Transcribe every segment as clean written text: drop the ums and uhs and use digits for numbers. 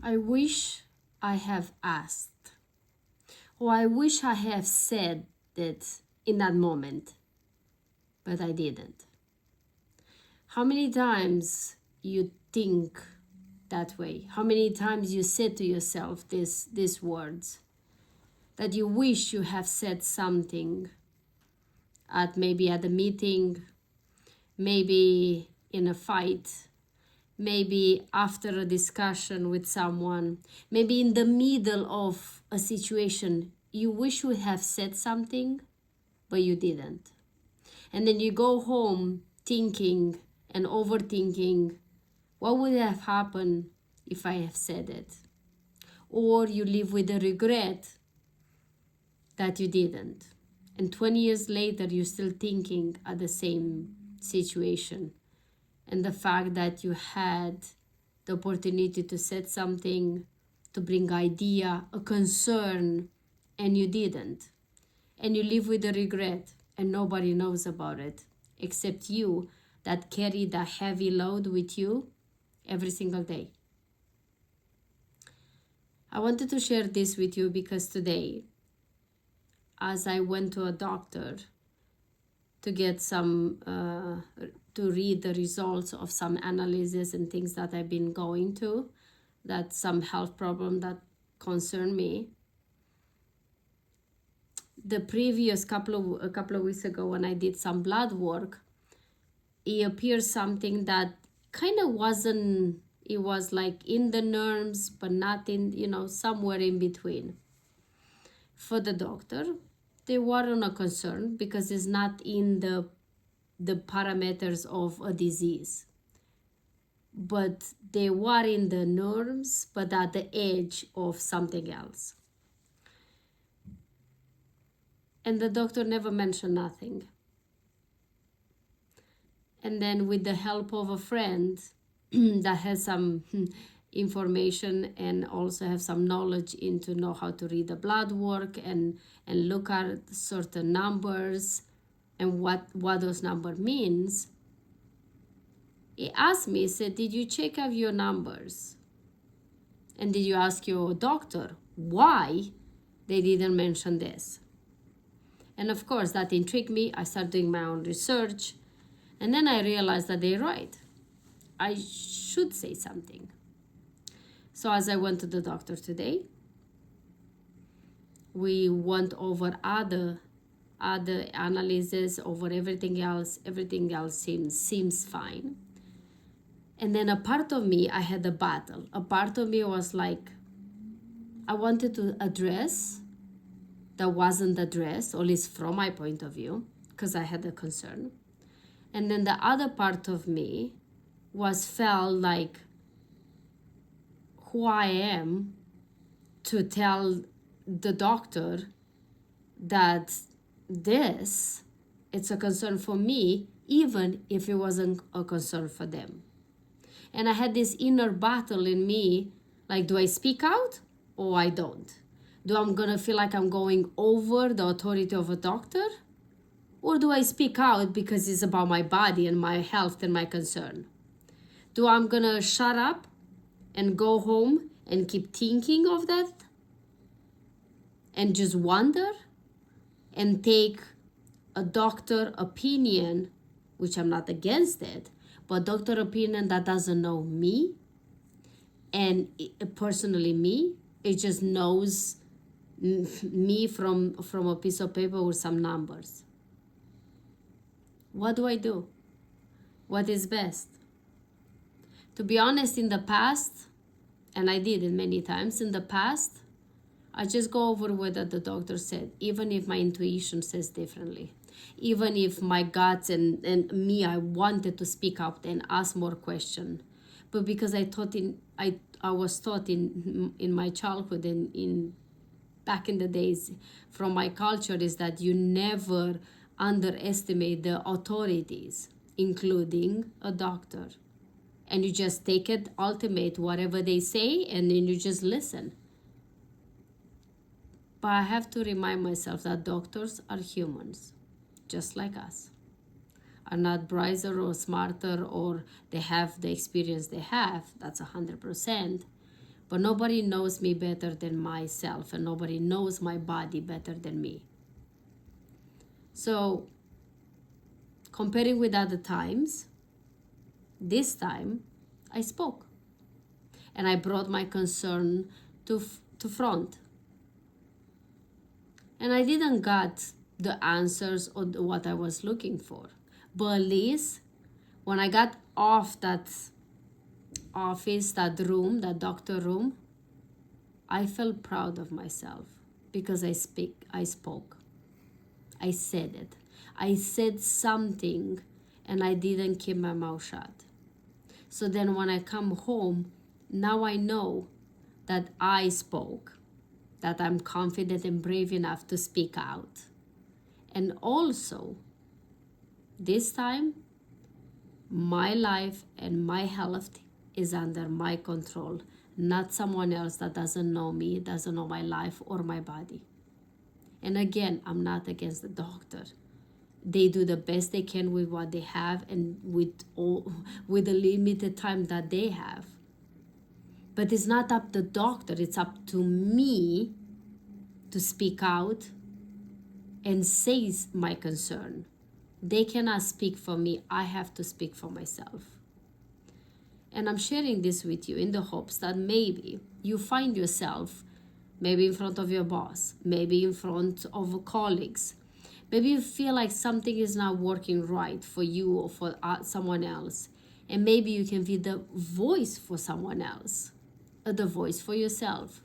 I wish I have asked, or I wish I have said that in that moment, but I didn't. How many times you think that way? How many times you said to yourself these words that you wish you have said something maybe at a meeting, maybe in a fight, maybe after a discussion with someone, maybe in the middle of a situation, you wish you have said something, but you didn't. And then you go home thinking and overthinking, what would have happened if I have said it? Or you live with the regret that you didn't. And 20 years later, you're still thinking at the same situation. And the fact that you had the opportunity to say something, to bring idea, a concern, and you didn't. And you live with the regret, and nobody knows about it, except you that carry that heavy load with you every single day. I wanted to share this with you because today, as I went to a doctor to get some, to read the results of some analysis and things that I've been going to, that some health problem that concern me. The previous a couple of weeks ago when I did some blood work, it appeared something that kind of wasn't, it was like in the nerves, but not in, somewhere in between. For the doctor, they weren't a concern because it's not in the parameters of a disease. But they were in the nerves, but at the edge of something else. And the doctor never mentioned nothing. And then with the help of a friend that has some information and also have some knowledge into know how to read the blood work and look at certain numbers and what those numbers means, he asked me, he said, did you check out your numbers? And did you ask your doctor why they didn't mention this? And of course, that intrigued me. I started doing my own research. And then I realized that they're right. I should say something. So as I went to the doctor today, we went over other analysis, over everything else. Everything else seems fine. And then a part of me, I had a battle. A part of me was like, I wanted to address that wasn't addressed, or at least from my point of view, because I had a concern. And then the other part of me felt like who I am to tell the doctor that it's a concern for me, even if it wasn't a concern for them. And I had this inner battle in me, like, do I speak out or I don't? Do I'm gonna feel like I'm going over the authority of a doctor? Or do I speak out because it's about my body and my health and my concern? Do I'm gonna shut up and go home and keep thinking of that and just wonder and take a doctor opinion, which I'm not against it, but doctor opinion that doesn't know me and personally me, it just knows me from a piece of paper with some numbers. What do I do? What is best? To be honest, in the past, and I did it many times in the past, I just go over what the doctor said, even if my intuition says differently. Even if my guts and me, I wanted to speak up and ask more questions. But because I was taught in my childhood and in back in the days from my culture is that you never underestimate the authorities, including a doctor. And you just take it ultimate, whatever they say, and then you just listen. But I have to remind myself that doctors are humans, just like us. Are not brighter or smarter or they have the experience they have, that's 100%. But nobody knows me better than myself, and nobody knows my body better than me. So, comparing with other times, this time I spoke. And I brought my concern to front. And I didn't get the answers or what I was looking for. But at least when I got off that office, that room, that doctor room, I felt proud of myself because I spoke. I said it. I said something and I didn't keep my mouth shut. So then when I come home, now I know that I spoke, that I'm confident and brave enough to speak out. And also, this time, my life and my health is under my control, not someone else that doesn't know me, doesn't know my life or my body. And again, I'm not against the doctor. They do the best they can with what they have and with the limited time that they have. But it's not up to the doctor, it's up to me to speak out and say my concern. They cannot speak for me, I have to speak for myself. And I'm sharing this with you in the hopes that maybe you find yourself maybe in front of your boss, maybe in front of colleagues. Maybe you feel like something is not working right for you or for someone else. And maybe you can be the voice for someone else, or the voice for yourself.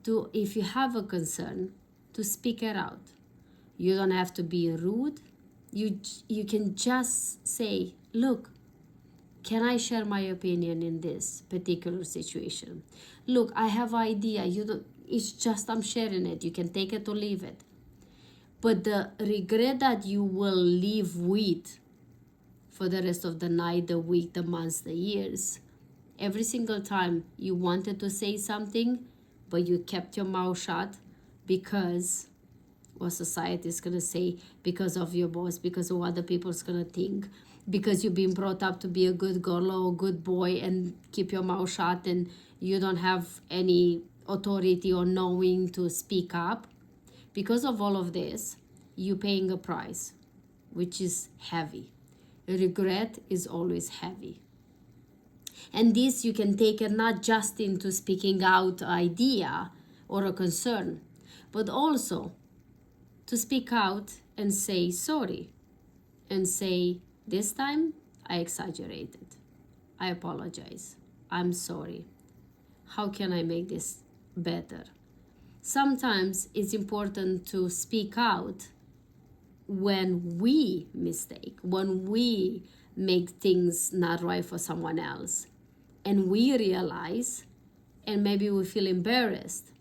To, if you have a concern, to speak it out. You don't have to be rude. You can just say, look, can I share my opinion in this particular situation? Look, I have an idea. It's just I'm sharing it. You can take it or leave it. But the regret that you will live with for the rest of the night, the week, the months, the years, every single time you wanted to say something, but you kept your mouth shut because what society is going to say, because of your boss, because of what other people's going to think, because you've been brought up to be a good girl or a good boy and keep your mouth shut and you don't have any authority or knowing to speak up. Because of all of this, you're paying a price, which is heavy. Regret is always heavy. And this you can take it not just into speaking out idea or a concern, but also to speak out and say sorry and say, this time I exaggerated. I apologize. I'm sorry. How can I make this better? Sometimes it's important to speak out when we mistake, when we make things not right for someone else, and we realize, and maybe we feel embarrassed.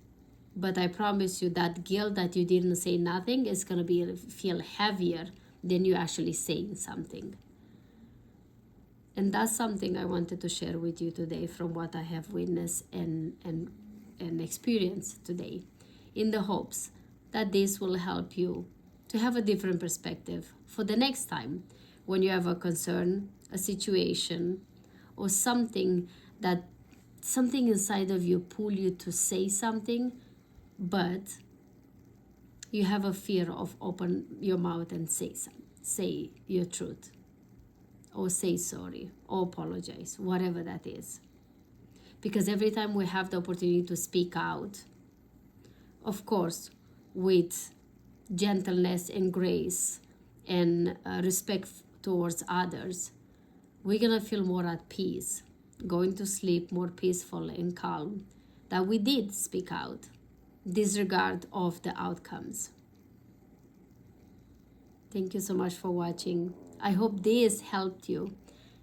But I promise you that guilt that you didn't say nothing is going to feel heavier than you actually saying something. And that's something I wanted to share with you today from what I have witnessed and experienced today, in the hopes that this will help you to have a different perspective for the next time when you have a concern, a situation, or something inside of you pull you to say something, but you have a fear of open your mouth and say your truth, or say sorry, or apologize, whatever that is. Because every time we have the opportunity to speak out, of course, with gentleness and grace and respect towards others, we're gonna feel more at peace, going to sleep more peaceful and calm, that we did speak out, disregard of the outcomes. Thank you so much for watching. I hope this helped you.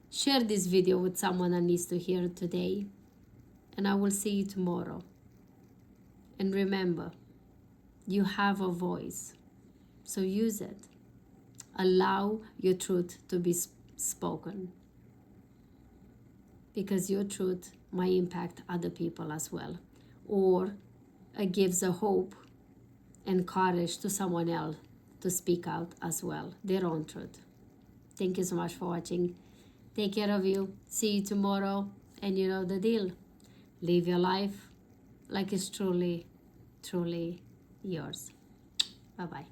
Share this video with someone that needs to hear it today. And I will see you tomorrow. And remember, you have a voice, so use it. Allow your truth to be spoken, because your truth might impact other people as well, or it gives a hope and courage to someone else to speak out as well, their own truth. Thank you so much for watching. Take care of you. See you tomorrow, and you know the deal. Live your life like it's truly, truly yours. Bye-bye.